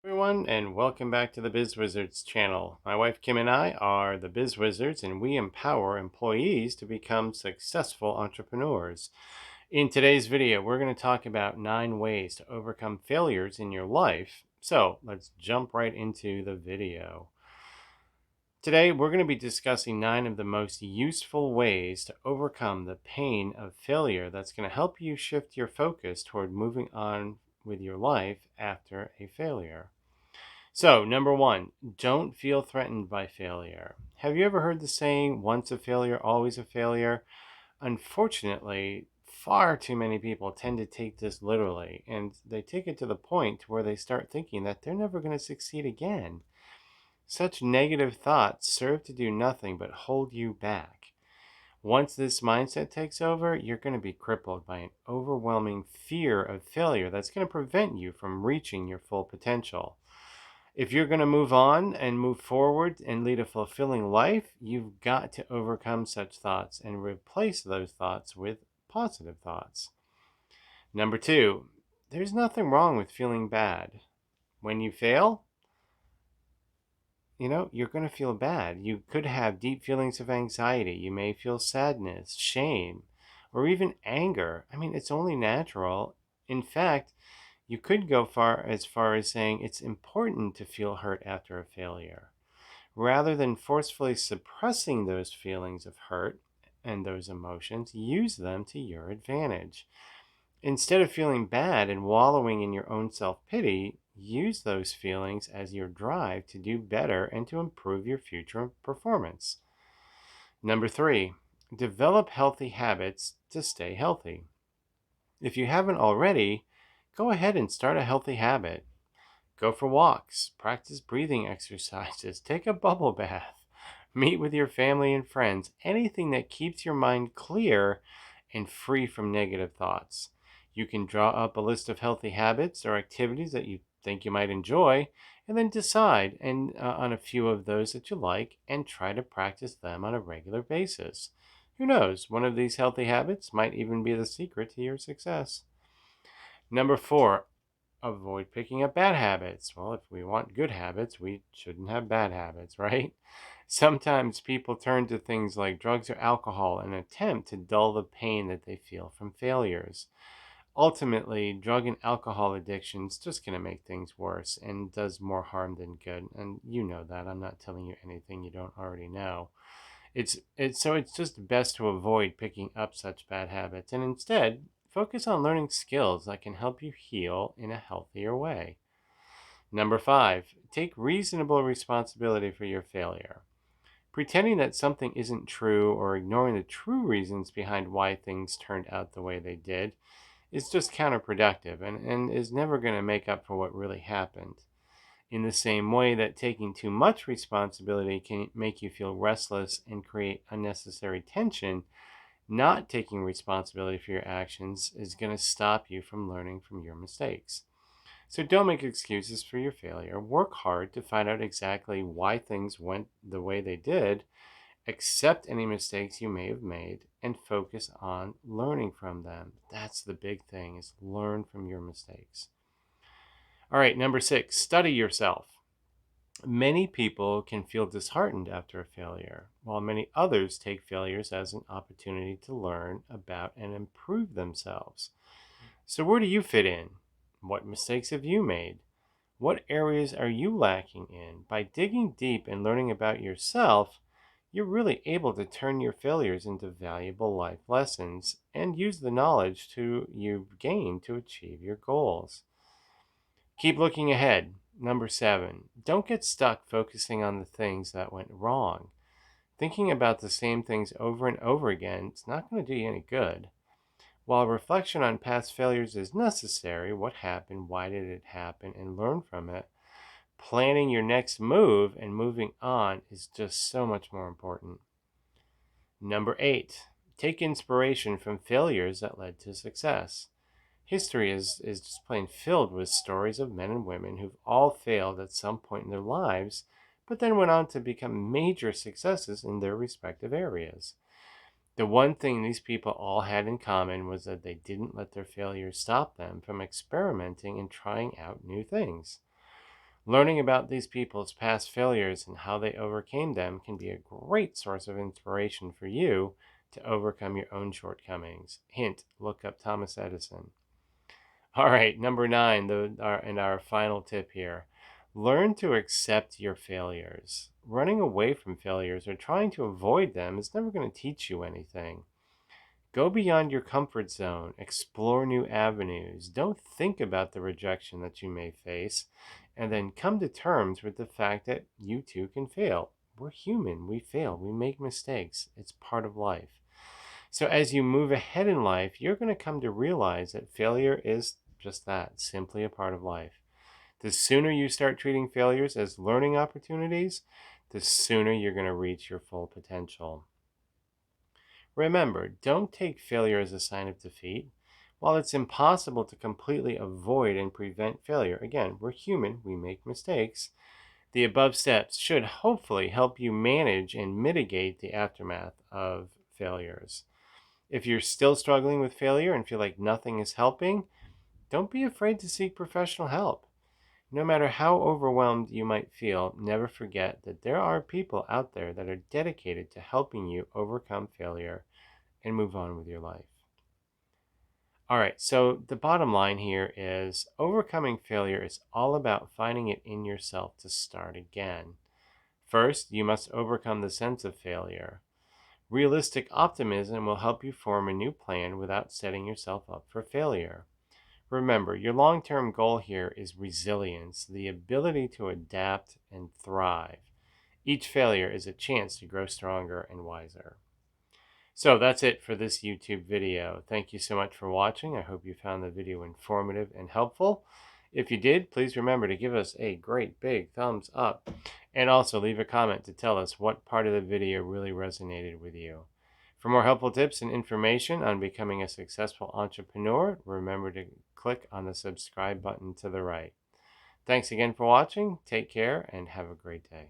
Everyone, and welcome back to the Biz Wizards channel. My wife Kim and I are the Biz Wizards, and we empower employees to become successful entrepreneurs. In today's video, we're going to talk about 9 ways to overcome failures in your life. So let's jump right into the video. Today, we're going to be discussing 9 of the most useful ways to overcome the pain of failure that's going to help you shift your focus toward moving on with your life after a failure. So, number 1, don't feel threatened by failure. Have you ever heard the saying, once a failure, always a failure? Unfortunately, far too many people tend to take this literally, and they take it to the point where they start thinking that they're never going to succeed again. Such negative thoughts serve to do nothing but hold you back. Once this mindset takes over, you're going to be crippled by an overwhelming fear of failure that's going to prevent you from reaching your full potential. If you're going to move on and move forward and lead a fulfilling life, you've got to overcome such thoughts and replace those thoughts with positive thoughts. Number 2, there's nothing wrong with feeling bad. When you fail, you're going to feel bad. You could have deep feelings of anxiety. You may feel sadness, shame, or even anger. It's only natural. In fact, you could go far as saying it's important to feel hurt after a failure. Rather than forcefully suppressing those feelings of hurt and those emotions, use them to your advantage. Instead of feeling bad and wallowing in your own self-pity, use those feelings as your drive to do better and to improve your future performance. Number 3, develop healthy habits to stay healthy. If you haven't already, go ahead and start a healthy habit. Go for walks, practice breathing exercises, take a bubble bath, meet with your family and friends, anything that keeps your mind clear and free from negative thoughts. You can draw up a list of healthy habits or activities that you think you might enjoy, and then decide on a few of those that you like and try to practice them on a regular basis. Who knows, one of these healthy habits might even be the secret to your success. Number 4, avoid picking up bad habits. Well, if we want good habits, we shouldn't have bad habits, right? Sometimes people turn to things like drugs or alcohol in an attempt to dull the pain that they feel from failures. Ultimately, drug and alcohol addiction is just going to make things worse and does more harm than good. And you know that. I'm not telling you anything you don't already know. It's just best to avoid picking up such bad habits and instead focus on learning skills that can help you heal in a healthier way. Number 5, take reasonable responsibility for your failure. Pretending that something isn't true or ignoring the true reasons behind why things turned out the way they did is just counterproductive and is never going to make up for what really happened. In the same way that taking too much responsibility can make you feel restless and create unnecessary tension, not taking responsibility for your actions is going to stop you from learning from your mistakes. So don't make excuses for your failure. Work hard to find out exactly why things went the way they did, accept any mistakes you may have made, and focus on learning from them. That's the big thing, is learn from your mistakes. All right, number 6, study yourself. Many people can feel disheartened after a failure, while many others take failures as an opportunity to learn about and improve themselves. So, where do you fit in? What mistakes have you made? What areas are you lacking in? By digging deep and learning about yourself, you're really able to turn your failures into valuable life lessons and use the knowledge you've gained to achieve your goals. Keep looking ahead. Number 7, don't get stuck focusing on the things that went wrong. Thinking about the same things over and over again is not going to do you any good. While reflection on past failures is necessary, what happened, why did it happen, and learn from it, planning your next move and moving on is just so much more important. Number 8, take inspiration from failures that led to success. History is just plain filled with stories of men and women who've all failed at some point in their lives, but then went on to become major successes in their respective areas. The one thing these people all had in common was that they didn't let their failures stop them from experimenting and trying out new things. Learning about these people's past failures and how they overcame them can be a great source of inspiration for you to overcome your own shortcomings. Hint, look up Thomas Edison. All right, number 9, our final tip here. Learn to accept your failures. Running away from failures or trying to avoid them is never going to teach you anything. Go beyond your comfort zone, explore new avenues. Don't think about the rejection that you may face, and then come to terms with the fact that you too can fail. We're human, we fail, we make mistakes. It's part of life. So as you move ahead in life, you're going to come to realize that failure is just that, simply a part of life. The sooner you start treating failures as learning opportunities, the sooner you're going to reach your full potential. Remember, don't take failure as a sign of defeat. While it's impossible to completely avoid and prevent failure, again, we're human, we make mistakes, the above steps should hopefully help you manage and mitigate the aftermath of failures. If you're still struggling with failure and feel like nothing is helping, don't be afraid to seek professional help. No matter how overwhelmed you might feel, never forget that there are people out there that are dedicated to helping you overcome failure and move on with your life. All right, so the bottom line here is overcoming failure is all about finding it in yourself to start again. First, you must overcome the sense of failure. Realistic optimism will help you form a new plan without setting yourself up for failure. Remember, your long term goal here is resilience, the ability to adapt and thrive. Each failure is a chance to grow stronger and wiser. So that's it for this YouTube video. Thank you so much for watching. I hope you found the video informative and helpful. If you did, please remember to give us a great big thumbs up and also leave a comment to tell us what part of the video really resonated with you. For more helpful tips and information on becoming a successful entrepreneur, remember to click on the subscribe button to the right. Thanks again for watching. Take care and have a great day.